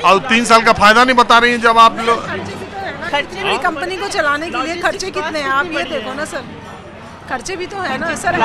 और 3 साल का फायदा नहीं बता रही हैं जब आप लोग। खर्चे भी कंपनी को चलाने के लिए खर्चे कितने हैं आप ये देखो ना सर, खर्चे भी तो है ना सर।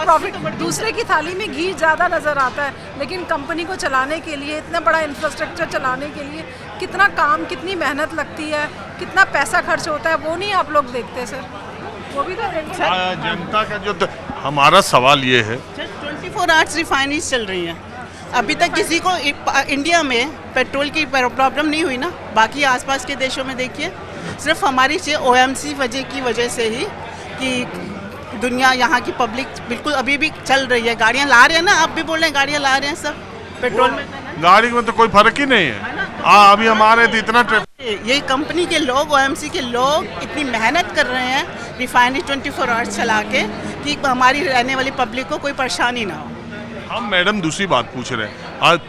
प्रॉफिट दूसरे की थाली में घी ज़्यादा नज़र आता है, लेकिन कंपनी को चलाने के लिए, इतना बड़ा इंफ्रास्ट्रक्चर चलाने के लिए कितना काम, कितनी मेहनत लगती है, कितना पैसा खर्च होता है, वो नहीं आप लोग देखते सर। वो भी तो जनता का जो हमारा सवाल ये है, 24 आवर्स रिफाइनरीज चल रही हैं, अभी तक किसी को इंडिया में पेट्रोल की प्रॉब्लम नहीं हुई ना। बाकी आसपास के देशों में देखिए, सिर्फ हमारी OMC की वजह से ही कि दुनिया, यहाँ की पब्लिक बिल्कुल अभी भी चल रही है, गाड़ियाँ ला रहे हैं ना, आप भी बोल रहे हैं गाड़ियाँ ला रहे हैं सब पेट्रोल में, गाड़ी में तो कोई फर्क ही नहीं है। अभी हमारे तो इतना ये कंपनी के लोग, OMC के लोग इतनी मेहनत कर रहे हैं रिफाइनरी 24 आवर्स चला के कि हमारी रहने वाली पब्लिक को कोई परेशानी ना हो। हम मैडम दूसरी बात पूछ रहे हैं, आज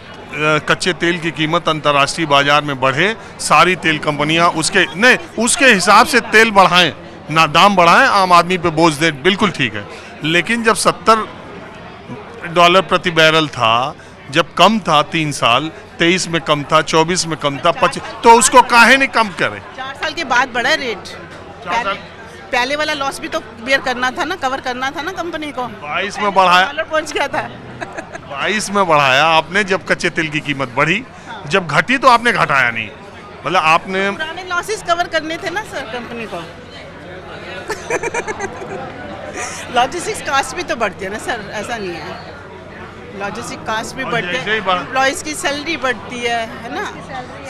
कच्चे तेल की कीमत अंतर्राष्ट्रीय बाजार में बढ़े, सारी तेल कंपनियां उसके हिसाब से तेल बढ़ाएं ना, दाम बढ़ाएं, आम आदमी पे बोझ दें, बिल्कुल ठीक है। लेकिन जब $70 प्रति बैरल था, जब कम था 3 साल, 23 में कम था, 24 में कम था, 25, तो उसको काहे नहीं कम करे। 4 साल के बाद बढ़ा रेट, पहले वाला लॉस भी तो बेयर करना था ना, कवर करना था ना कंपनी को। 22 में बढ़ाया, पहुंच गया था 22 में बढ़ाया आपने, जब कच्चे तेल की कीमत बढ़ी, जब घटी तो आपने घटाया नहीं, मतलब आपने पुराने लॉसेस कवर करने थे ना सर कंपनी को। लॉजिस्टिक्स कास्ट भी तो बढ़ती है ना सर, ऐसा नहीं है, लॉजिस्टिक कास्ट भी बढ़ती है, एम्प्लॉयज़ की सैलरी बढ़ती है ना,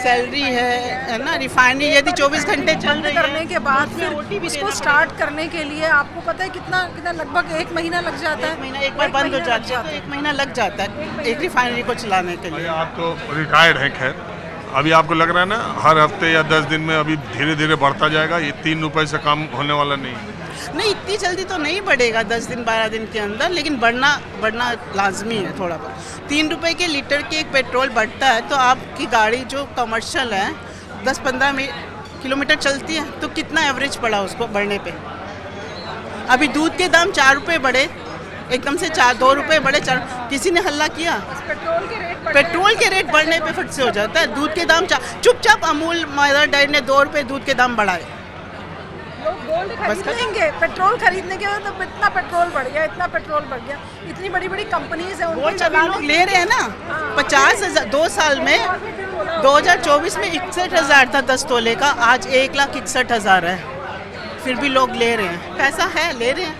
सैलरी है ना। रिफाइनरी यदि 24 घंटे चल रही करने के बाद फिर इसको स्टार्ट करने के लिए आपको पता है कितना लगभग 1 महीना लग जाता है। एक बार बंद हो जाती है तो 1 महीना लग जाता है एक रिफाइनरी को चलाने के लिए। आप तो रिटायर्ड हैं, खैर अभी आपको लग रहा है ना हर हफ्ते या 10 दिन में अभी धीरे धीरे बढ़ता जाएगा, ये 3 रुपए से काम होने वाला नहीं, इतनी जल्दी तो नहीं बढ़ेगा 10 दिन 12 दिन के अंदर, लेकिन बढ़ना लाजमी है थोड़ा बहुत। 3 रुपए के लीटर के एक पेट्रोल बढ़ता है तो आपकी गाड़ी जो कमर्शियल है 10-15 किलोमीटर चलती है तो कितना एवरेज पड़ा उसको बढ़ने पे। अभी दूध के दाम 4 रुपये बढ़े, एकदम से 2 रुपये बढ़े, किसी ने हल्ला किया? पेट्रोल के रेट बढ़ने पे फट से हो जाता है। दूध के दाम चुपचाप अमूल मदर डेयरी ने 2 रुपये दूध के दाम बढ़ाए। बस खरीदेंगे, पेट्रोल खरीदने के बाद तो इतना पेट्रोल बढ़ गया, इतना पेट्रोल बढ़ गया, इतनी बड़ी बड़ी कंपनीज है उनको चलाने ले रहे हैं ना। 50,000 2 साल में 2024 में 61,000 था 10 तोले का, आज 1,61,000 है, फिर भी लोग ले रहे हैं, पैसा है ले रहे हैं,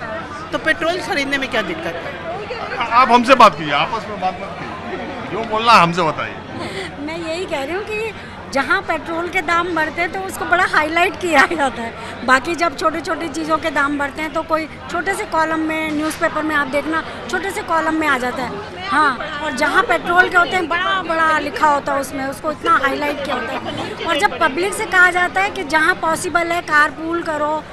तो पेट्रोल खरीदने में क्या दिक्कत है? आप हमसे बात कीजिए, आपस में बात मत कीजिए, जो बोलना हमसे बताइए। मैं यही कह रही हूँ कि जहाँ पेट्रोल के दाम बढ़ते हैं तो उसको बड़ा हाईलाइट किया जाता है, बाकी जब छोटी छोटी चीज़ों के दाम बढ़ते हैं तो कोई छोटे से कॉलम में, न्यूज़पेपर में आप देखना छोटे से कॉलम में आ जाता है। हाँ, और जहाँ पेट्रोल के होते हैं बड़ा बड़ा लिखा होता है उसमें, उसको इतना हाईलाइट किया होता है। और जब पब्लिक से कहा जाता है कि जहाँ पॉसिबल है कारपूल करो,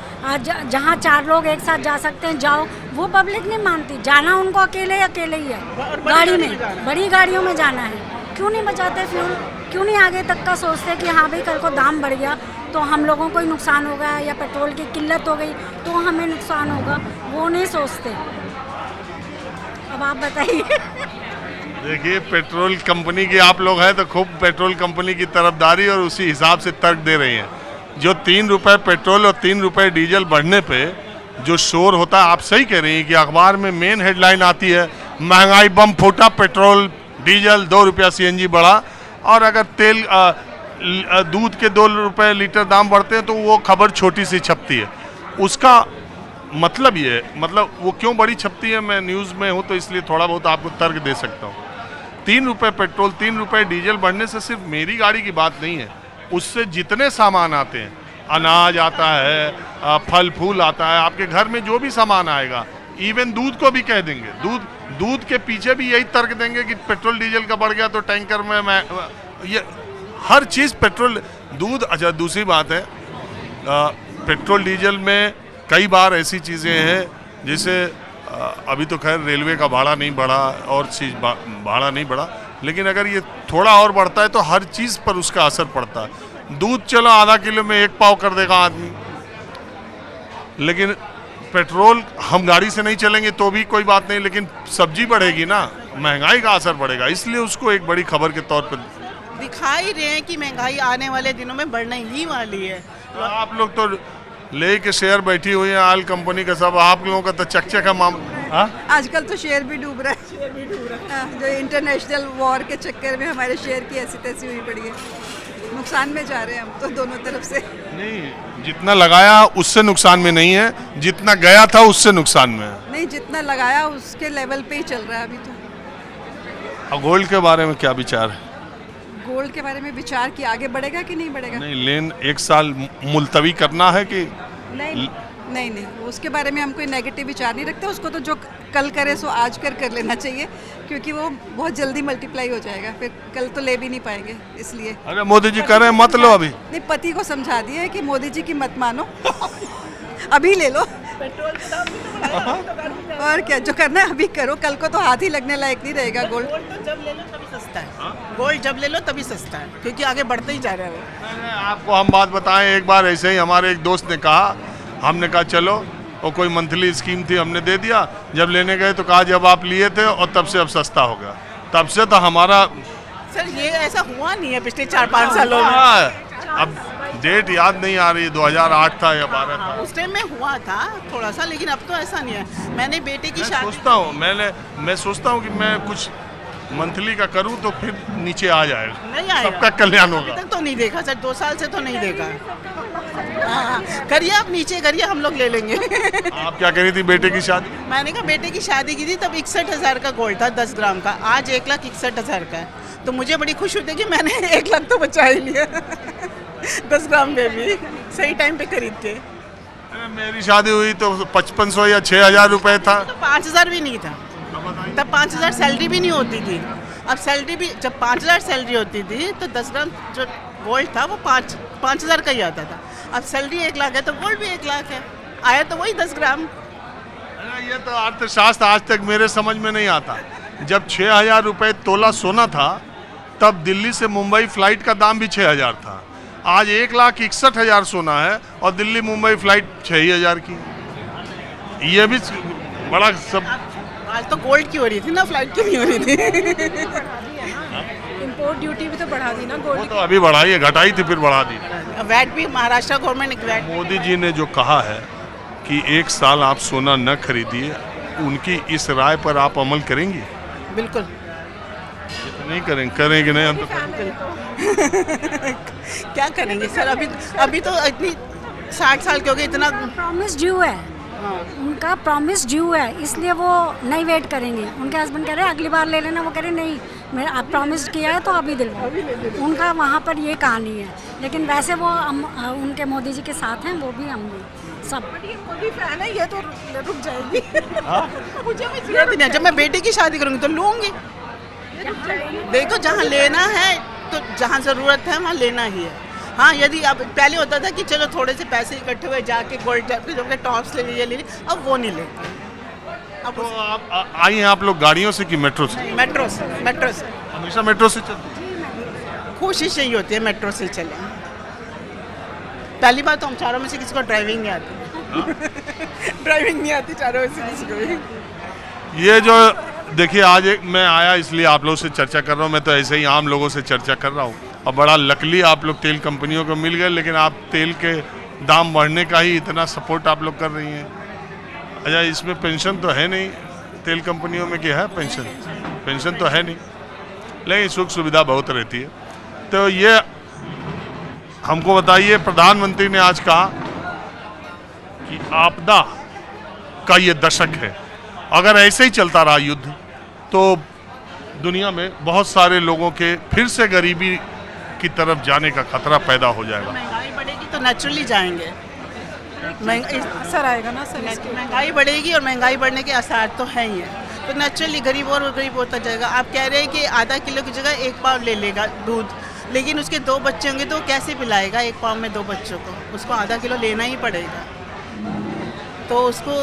जहाँ 4 लोग एक साथ जा सकते हैं जाओ, वो पब्लिक नहीं मानती। जाना उनको अकेले ही है, गाड़ी में, बड़ी गाड़ियों में जाना है। क्यों नहीं बचाते फ्यूल? क्यों नहीं आगे तक का सोचते कि हाँ भाई कल को दाम बढ़ गया तो हम लोगों को ही नुकसान होगा, या पेट्रोल की किल्लत हो गई तो हमें नुकसान होगा, वो नहीं सोचते। अब आप बताइए। देखिए, पेट्रोल कंपनी के आप लोग हैं तो खूब पेट्रोल कंपनी की तरफदारी और उसी हिसाब से तर्क दे रही हैं। जो 3 रुपये पेट्रोल और 3 रुपये डीजल बढ़ने पे जो शोर होता है, आप सही कह रही हैं कि अखबार में मेन हेडलाइन आती है महंगाई बम फूटा, पेट्रोल डीजल 2 रुपया CNG बढ़ा, और अगर तेल दूध के 2 रुपये लीटर दाम बढ़ते हैं तो वो खबर छोटी सी छपती है। उसका मतलब ये है, मतलब वो क्यों बड़ी छपती है, मैं न्यूज़ में हूँ तो इसलिए थोड़ा बहुत आपको तर्क दे सकता हूँ। 3 रुपये पेट्रोल 3 रुपये डीजल बढ़ने से सिर्फ मेरी गाड़ी की बात नहीं है, उससे जितने सामान आते हैं, अनाज आता है, फल फूल आता है, आपके घर में जो भी सामान आएगा, इवन दूध को भी कह देंगे, दूध के पीछे भी यही तर्क देंगे कि पेट्रोल डीजल का बढ़ गया तो टैंकर में ये हर चीज़ पेट्रोल दूध। अच्छा, दूसरी बात है, पेट्रोल डीजल में कई बार ऐसी चीज़ें हैं जैसे अभी तो खैर रेलवे का भाड़ा नहीं बढ़ा और चीज़ भाड़ा नहीं बढ़ा, लेकिन अगर ये थोड़ा और बढ़ता है तो हर चीज़ पर उसका असर पड़ता है। दूध चलो आधा किलो में 1 पाव कर देगा आदमी, लेकिन पेट्रोल हम गाड़ी से नहीं चलेंगे तो भी कोई बात नहीं, लेकिन सब्जी बढ़ेगी ना, महंगाई का असर बढ़ेगा, इसलिए उसको एक बड़ी खबर के तौर पर दिखा ही रहे हैं कि महंगाई आने वाले दिनों में बढ़ने ही वाली है। आप लोग तो ले के शेयर बैठी हुई हैं ऑयल कंपनी का, सब आप लोगों का तो चकचक का मामला। हाँ? आजकल तो शेयर भी डूब रहा है। हाँ, जो इंटरनेशनल वॉर के चक्कर में हमारे शेयर की ऐसी तैसी हुई पड़ी है, नुकसान में जा रहे हैं हम तो दोनों तरफ से। नहीं, जितना लगाया उससे नुकसान में नहीं है, जितना गया था उससे नुकसान में है। नहीं, जितना लगाया उसके लेवल पे ही चल रहा है अभी तो। और गोल्ड के बारे में क्या विचार है? गोल्ड के बारे में विचार कि आगे बढ़ेगा कि नहीं बढ़ेगा? नहीं, लेन एक साल मुलतवी करना है कि नहीं, उसके बारे में हम कोई नेगेटिव विचार नहीं रखते। उसको तो जो कल करे सो आज कर लेना चाहिए, क्योंकि वो बहुत जल्दी मल्टीप्लाई हो जाएगा, फिर कल तो ले भी नहीं पाएंगे। इसलिए अरे मोदी जी कह रहे हैं मत लो अभी। नहीं, पति को समझा दिए कि मोदी जी की मत मानो अभी ले लो। और क्या, जो करना है अभी करो, कल को तो हाथ ही लगने लायक नहीं रहेगा गोल्ड। तो जब ले लो तभी सस्ता है, गोल्ड जब ले लो तभी सस्ता है, क्योंकि आगे बढ़ते ही जा रहा है वो। आपको हम बात बताएं, एक बार ऐसे ही हमारे एक दोस्त ने कहा, हमने कहा चलो, और कोई मंथली स्कीम थी, हमने दे दिया। जब लेने गए तो कहा जब आप लिए थे और तब से अब सस्ता हो गया। तब से तो हमारा सर ये ऐसा हुआ नहीं है पिछले 4-5 सालों में। अब डेट याद नहीं आ रही, 2008 था या 12 था। उस टाइम में हुआ था थोड़ा सा, लेकिन अब तो ऐसा नहीं है। मैंने बेटे की शादी मैं सोचता हूँ कि मैं कुछ मंथली का करूँ तो फिर नीचे आ जाएगा, नहीं आएगा, सबका कल्याण अभी होगा। तक तो नहीं देखा सर, 2 साल से तो नहीं देखा। हाँ, करिए आप नीचे करिए, हम लोग ले लेंगे। आप क्या करी थी बेटे की शादी? मैंने कहा बेटे की शादी की थी तब 61,000 का गोल्ड था 10 ग्राम का, आज 1,61,000 का है। तो मुझे बड़ी खुशी होती है कि मैंने 1 लाख तो बचा ही लिया 10 ग्राम में भी सही टाइम पे खरीद के। मेरी शादी हुई तो 5500 या 6000 रुपए था। तो 5,000 भी नहीं था तब, 5,000 सैलरी भी नहीं होती थी। अब सैलरी भी, जब 5,000 सैलरी होती थी तो 10 ग्राम जो गोल्ड था वो 5,000 का ही आता था। अब सैलरी 1 लाख है तो गोल्ड भी 1 लाख है, आया तो वही 10 ग्राम। ये तो अर्थशास्त्र आज तक मेरे समझ में नहीं आता। जब 6000 रुपए तोला सोना था तब दिल्ली से मुंबई फ्लाइट का दाम भी 6000 था। आज 1,61,000 सोना है और दिल्ली मुंबई फ्लाइट 6,000 की। ये भी बड़ा सब। आज तो गोल्ड की हो रही थी ना, फ्लाइट की नहीं हो रही थी। इम्पोर्ट ड्यूटी भी तो बढ़ा दी ना वो गोल्ड तो अभी बढ़ाई है, घटाई थी फिर बढ़ा दी। वैट भी महाराष्ट्र गवर्नमेंट ने वैट। मोदी जी ने जो कहा है कि 1 साल आप सोना न खरीदिए, उनकी इस राय पर आप अमल करेंगी? बिल्कुल। ये तो नहीं करेंगे नहीं हम तो क्या करेंगे सर, अभी तो इतनी 60 साल के हो गए, इतना प्रॉमिस ड्यू है, उनका प्रॉमिस ड्यू है, इसलिए वो नहीं वेट करेंगे। उनके हस्बैंड कह रहे हैं अगली बार ले लेना, वो कह रहे नहीं, मैं आप प्रॉमिस किया है तो अभी दिलवाओ। उनका वहाँ पर ये कहानी है, लेकिन वैसे वो उनके मोदी जी के साथ हैं, वो भी हम भी सब। मोदी फैन है, ये तो रुक जाएगी। मुझे भी जरूरत नहीं है, जब मैं बेटे की शादी करूँगी तो लूँगी। देखो जहाँ लेना है तो जहाँ ज़रूरत है वहाँ लेना ही है। हाँ, यदि अब पहले होता था कि चलो थोड़े से पैसे इकट्ठे हुए जाके गोल्ड जाके टॉप्स ले लीजिए, अब वो नहीं लेते। अब तो आप आई हैं आप लोग गाड़ियों से कि मेट्रो से? मेट्रो से हमेशा मेट्रो से चलते? कोशिश यही होती है मेट्रो से चले। पहली बात तो हम चारों में से किसी को ड्राइविंग नहीं आती। ड्राइविंग नहीं आती चारों में से किसी को भी। ये जो देखिए, आज मैं आया इसलिए आप लोगों से चर्चा कर रहा हूँ। मैं तो ऐसे ही आम लोगों से चर्चा कर रहा हूँ। और बड़ा लकली आप लोग तेल कंपनियों को मिल गए, लेकिन आप तेल के दाम बढ़ने का ही इतना सपोर्ट आप लोग कर रही हैं। अच्छा, इसमें पेंशन तो है नहीं तेल कंपनियों में? क्या है पेंशन तो है नहीं, लेकिन सुख सुविधा बहुत रहती है। तो ये हमको बताइए, प्रधानमंत्री ने आज कहा कि आपदा का ये दशक है, अगर ऐसे ही चलता रहा युद्ध तो दुनिया में बहुत सारे लोगों के फिर से गरीबी की तरफ जाने का खतरा पैदा हो जाएगा। महंगाई बढ़ेगी तो नेचुरली जाएंगे, असर आएगा ना सर इसके। महंगाई बढ़ेगी और महंगाई बढ़ने के आसार तो है ही है, तो नेचुरली गरीब और गरीब होता जाएगा। आप कह रहे हैं कि आधा किलो की जगह 1 पाव ले लेगा दूध, लेकिन उसके 2 बच्चे होंगे तो कैसे पिलाएगा 1 पाव में 2 बच्चों को? उसको आधा किलो लेना ही पड़ेगा, तो उसको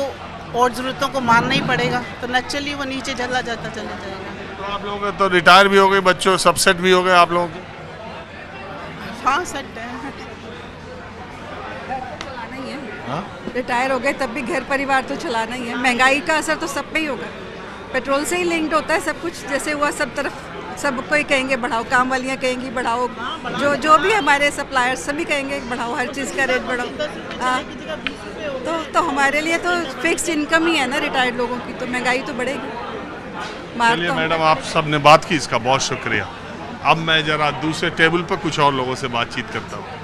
और ज़रूरतों को मानना ही पड़ेगा, तो नेचुरली वो नीचे चला जाएगा। तो आप लोग तो रिटायर भी हो गए, बच्चों सब सेट भी हो गए आप लोगों के? हाँ सेट है। चलाना ही है, रिटायर हो गए तब भी घर परिवार तो चलाना ही है। महंगाई का असर तो सब पे ही होगा, पेट्रोल से ही लिंक्ड होता है सब कुछ, जैसे हुआ सब तरफ सबको ही कहेंगे बढ़ाओ, काम वालियाँ कहेंगी बढ़ाओ, जो भी हमारे सप्लायर्स सभी कहेंगे बढ़ाओ, हर चीज़ का रेट बढ़ाओ। हाँ, तो हमारे लिए तो फिक्स इनकम ही है ना रिटायर्ड लोगों की, तो महंगाई तो बढ़ेगी। चलिए मैडम, आप सबने बात की, इसका बहुत शुक्रिया। अब मैं ज़रा दूसरे टेबल पर कुछ और लोगों से बातचीत करता हूँ।